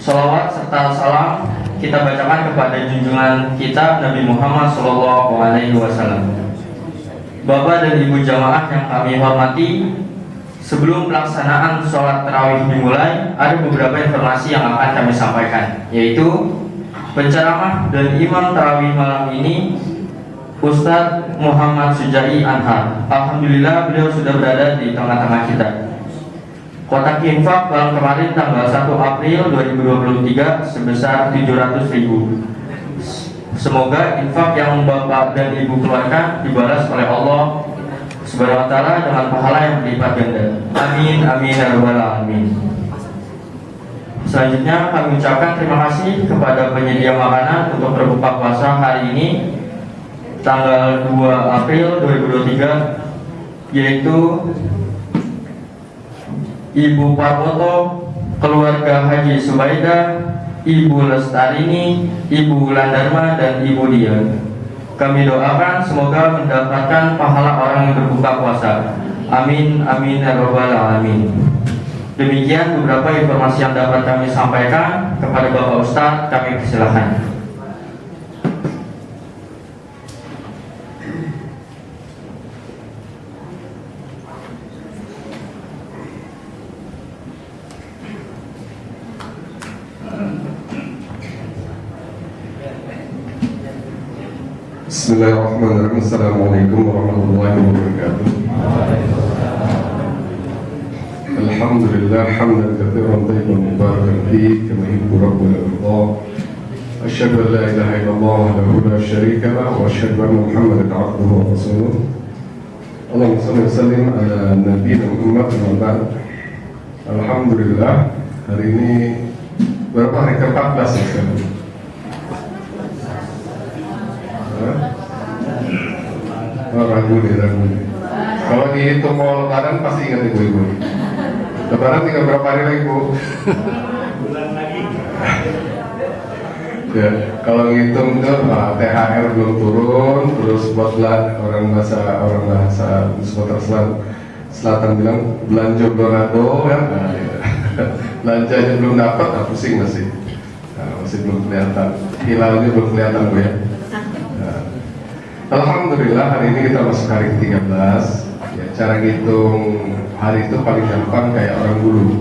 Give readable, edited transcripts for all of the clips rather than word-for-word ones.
Salawat serta salam kita bacakan kepada junjungan kita Nabi Muhammad SAW. Bapak dan Ibu jamaah yang kami hormati, sebelum pelaksanaan sholat tarawih dimulai, ada beberapa informasi yang akan kami sampaikan, yaitu penceramah dan imam tarawih malam ini Ustadz Muhammad Sujai Anhar. Alhamdulillah beliau sudah berada di tengah-tengah kita. Kotak infak tahun kemarin tanggal 1 April 2023 sebesar 700.000. Semoga infak yang Bapak dan Ibu keluarkan dibalas oleh Allah Subhanahu wa taala dengan pahala yang berlipat ganda. Amin amin ya rabbal alamin. Selanjutnya kami ucapkan terima kasih kepada penyedia makanan untuk berbuka puasa hari ini tanggal 2 April 2023, yaitu Ibu Parwoto, keluarga Haji Subaidah, Ibu Lestarini, Ibu Landarma, dan Ibu Dian. Kami doakan semoga mendapatkan pahala orang yang berbuka puasa. Amin amin ya rabbal alamin. Demikian beberapa informasi yang dapat kami sampaikan. Kepada Bapak Ustadz kami persilahkan. Bismillahirrahmanirrahim. Assalamualaikum warahmatullahi wabarakatuh. Alhamdulillah hamdan katsiran thayyiban mubarakan fihi kama yuhibbu rabbuna wa asyhadu an la ilaha illallah wahdahu la syarika lahu wa asyhadu anna Muhammadan abduhu wa rasuluh. Allahumma shalli wa sallim ala nabiyyina Muhammad wa ba'd. Alhamdulillah hari ini berapa hari ke-14 ya sekarang? Ragu nih. Kalau dihitung mau lebaran pasti ingat ibu-ibu. Lebaran tinggal berapa hari lagi, Bu? Bulan lagi. Ya, kalau ngitung tuh THR belum turun, terus buat orang bahasa Sumatera Selatan bilang belanja donado ya. Belanjanya belum dapat, pusing masih. Masih belum kelihatan. Hilalnya belum kelihatan, Bu ya. Alhamdulillah hari ini kita masuk hari ke-13 ya, cara ngitung hari itu paling gampang kayak orang dulu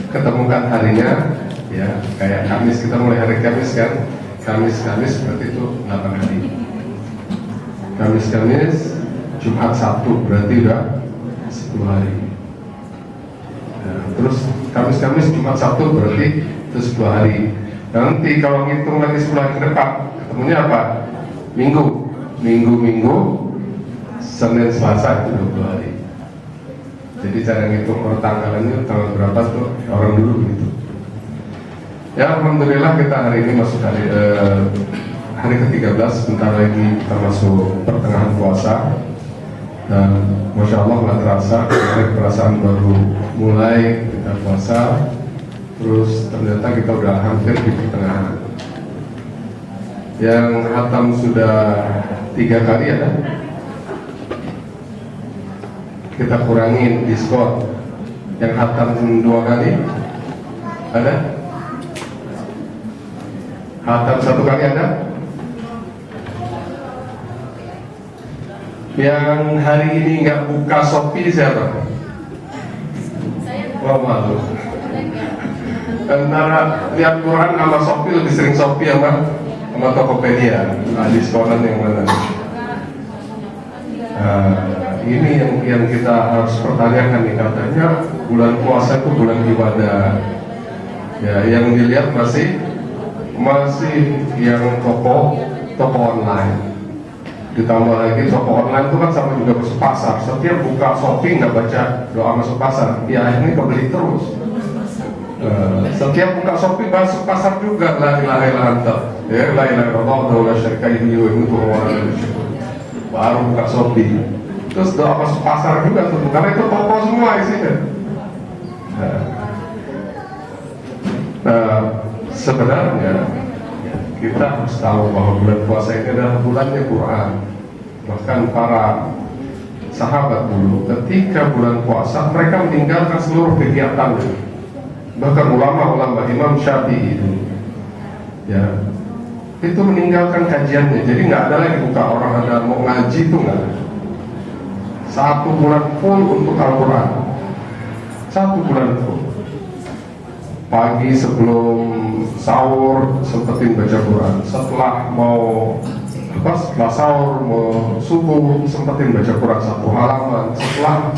ketemukan harinya ya, kayak Kamis, kita mulai hari Kamis kan, Kamis berarti itu 8 hari, Kamis, Jumat, Sabtu berarti udah 10 hari ya, terus Kamis, Jumat, Sabtu berarti itu 10 hari. Nanti kalau ngitung lagi 10 hari ke depan ketemunya apa? Minggu, Senin, Selasa itu 20 hari. Jadi cara ngitung pertanggalannya tanggal berapa tuh orang dulu gitu. Ya Alhamdulillah kita hari ini masuk hari ke-13, sebentar lagi kita masuk pertengahan puasa. Dan Masya Allah nggak terasa, perasaan baru mulai kita puasa. Terus ternyata kita udah hampir di pertengahan. Yang hatam sudah 3 kali ada, kita kurangin diskon. Yang hatam 2 kali ada, hatam 1 kali ada. Yang hari ini nggak buka Shopee siapa? Wah malu. Antara lihat Quran sama Shopee, lebih sering Shopee sama Tokopedia, diskonan yang mana? Ini yang kita harus pertanyakan nih, katanya bulan puasa itu bulan ibadah. Ya, yang dilihat masih yang toko online. Ditambah lagi toko online itu kan sama juga masuk pasar. Setiap buka Shopee nggak baca doa masuk pasar, ya akhirnya kebeli terus. Setiap buka Shopee masuk pasar juga, la ilaha illallah. Ya, la ilaha illallah wa la syarika lahu wa yu'minu wa baru buka Shopee. Terus doa masuk pasar juga tuh, karena itu toko semua isinya. Sebenarnya kita harus tahu bahwa bulan puasa ini adalah bulannya Quran. Bahkan para sahabat dulu ketika bulan puasa mereka meninggalkan seluruh kegiatan. Bahkan ulama-ulama Imam Syafi'i itu, ya, itu meninggalkan kajiannya. Jadi nggak ada lagi buka orang ada mau ngaji itu nggak ada. 1 bulan full untuk Al-Quran. 1 bulan full. Pagi sebelum sahur sempetin baca Quran. Setelah setelah sahur mau subuh sempetin baca Quran 1 halaman. Setelah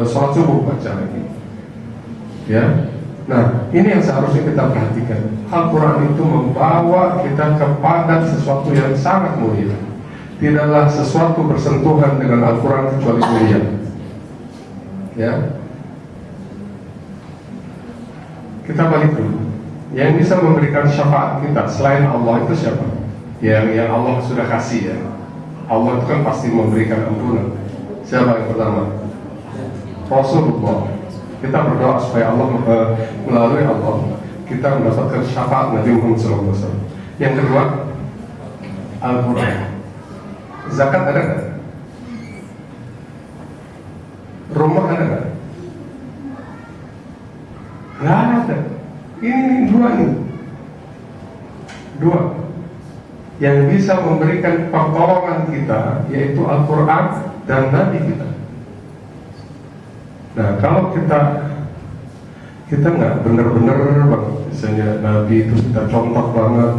sholat subuh baca lagi. Ya. Nah, ini yang seharusnya kita perhatikan. Al-Quran itu membawa kita kepada sesuatu yang sangat mulia. Tidaklah sesuatu bersentuhan dengan Al-Quran kecuali mulia. Ya. Kita balik dulu. Yang bisa memberikan syafaat kita selain Allah itu siapa? Yang Allah sudah kasih, ya. Allah itu kan pasti memberikan ampunan. Siapa yang pertama? Rasulullah. Kita berdoa supaya Allah melalui Allah kita mendapatkan syafaat Nabi Muhammad SAW. Yang kedua, Al-Quran. Zakat ada nggak? Rumah ada nggak? Nggak ada. Ini dua nih. Dua yang bisa memberikan pertolongan kita, yaitu Al-Quran dan Nabi kita. Nah, kalau kita nggak benar-benar banget, misalnya Nabi itu kita contoh banget,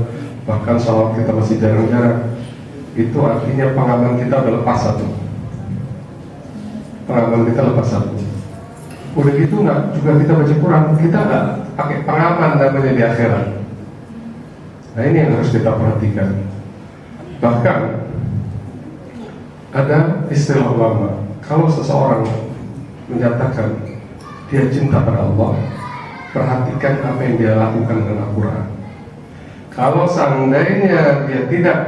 bahkan salat kita masih jarang-jarang, itu artinya pengaman kita udah lepas satu. Pengaman kita lepas satu. Udah gitu nggak juga kita baca Quran, kita nggak pakai pengaman namanya di akhirat. Nah, ini yang harus kita perhatikan. Bahkan ada istilah ulama, kalau seseorang menyatakan dia cinta pada Allah, perhatikan apa yang dia lakukan dengan Al-Quran. Kalau seandainya dia tidak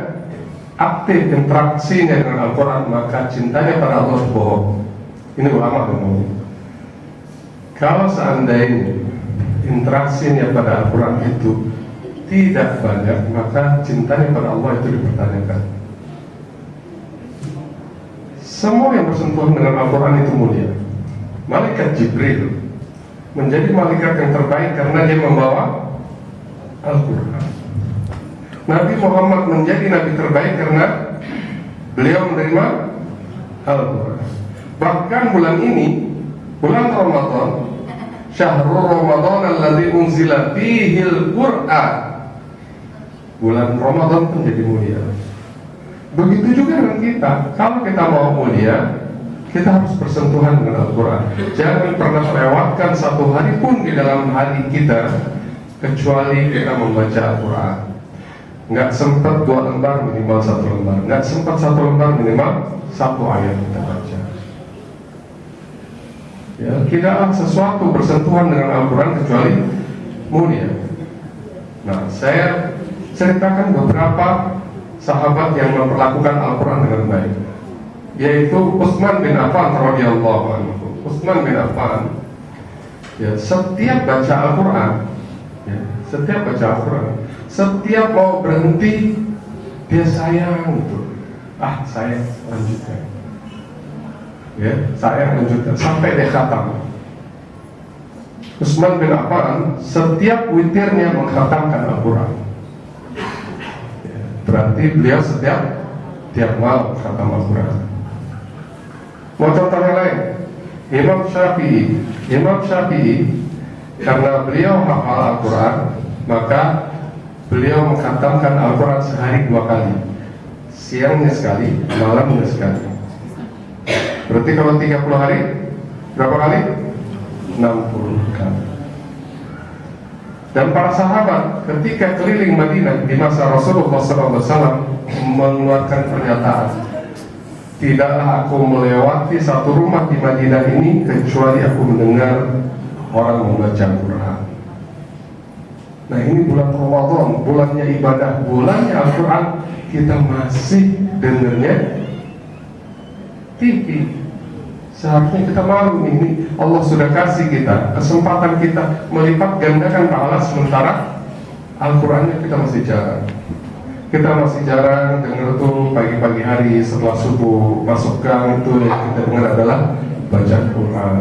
aktif interaksinya dengan Al-Quran, maka cintanya pada Allah bohong. Ini ulama ngomong. Kalau seandainya interaksinya pada Al-Quran itu tidak banyak, maka cintanya pada Allah itu dipertanyakan. Semua yang bersentuhan dengan Al-Quran itu mulia. Malaikat Jibril menjadi malaikat yang terbaik karena dia membawa Al-Quran. Nabi Muhammad menjadi nabi terbaik karena beliau menerima Al-Quran. Bahkan bulan ini, bulan Ramadan, Syahrul Ramadan alladzi unzila fihil Qur'an, bulan Ramadan pun jadi mulia. Begitu juga dengan kita. Kalau kita mau mulia, kita harus bersentuhan dengan Al-Quran. Jangan pernah lewatkan 1 hari pun di dalam hari kita kecuali kita membaca Al-Quran. Nggak sempat 2 lembar, minimal 1 lembar. Nggak sempat 1 lembar, minimal 1 ayat kita baca. Ya, tidaklah sesuatu bersentuhan dengan Al-Quran kecuali mulia. Nah, saya ceritakan beberapa sahabat yang memperlakukan Al-Quran dengan baik, yaitu Utsman bin Affan radhiyallahu anhu. Utsman bin Affan, ya, setiap baca Al-Quran, ya, setiap baca Al-Quran, setiap mau berhenti dia sayang gitu. Saya lanjutkan. Ya, saya lanjutkan sampai dia khatam. Utsman bin Affan setiap witirnya mengkhatamkan Al-Quran. Ya, berarti beliau setiap malam khatam Al-Quran. Mau contoh yang lain, Imam Syafi'i karena beliau hafal Al-Quran, maka beliau mengkhatamkan Al-Quran sehari 2 kali, siangnya sekali, malamnya sekali. Berarti kalau 30 hari berapa kali? 60 kali. Dan para sahabat ketika keliling Madinah di masa Rasulullah SAW mengeluarkan pernyataan, tidaklah aku melewati satu rumah di Madinah ini kecuali aku mendengar orang membaca Al-Quran. Nah, ini bulan Ramadan, bulannya ibadah, bulannya Al-Quran, kita masih dengarnya TV. Seharusnya kita malu, ini Allah sudah kasih kita kesempatan kita melipat gandakan pahala, sementara Al-Qurannya kita masih jarang. Kita masih jarang dengar tuh pagi-pagi hari setelah subuh masuk gang, itu yang kita dengar adalah baca Quran.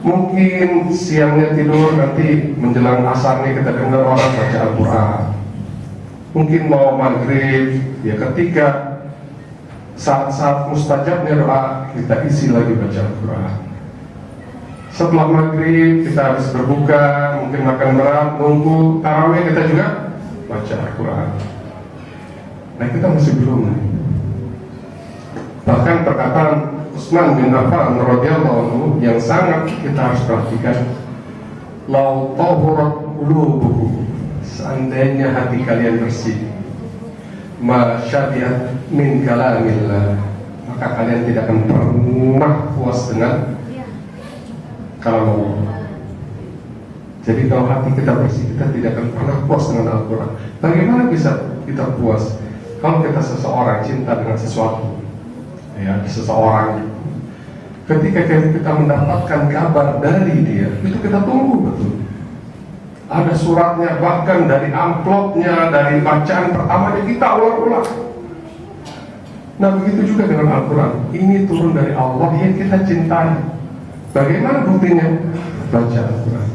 Mungkin siangnya tidur, nanti menjelang asarnya kita dengar orang baca Al-Quran. Mungkin mau maghrib, ya ketika saat-saat mustajabnya doa, kita isi lagi baca Al-Quran. Setelah maghrib kita habis berbuka, mungkin makan berat, nunggu tarawih, kita juga baca Al-Quran. Nah, kita masih belum. Bahkan perkataan Utsman bin Affan radhiyallahu anhu yang sangat kita harus perhatikan, lau tahurat qulubukum, seandainya hati kalian bersih, ma syabihat min kalamillah, maka kalian tidak akan pernah puas dengan kalam Allah. Jadi kalau hati kita bersih, kita tidak akan pernah puas dengan Al-Quran. Bagaimana bisa kita puas kalau kita seseorang cinta dengan sesuatu, ya, seseorang, ketika kita mendapatkan kabar dari dia, itu kita tunggu betul. Ada suratnya, bahkan dari amplopnya, dari bacaan pertamanya kita ulang-ulang. Nah, begitu juga dengan Al-Quran. Ini turun dari Allah yang kita cintai. Bagaimana buktinya? Baca Al-Quran.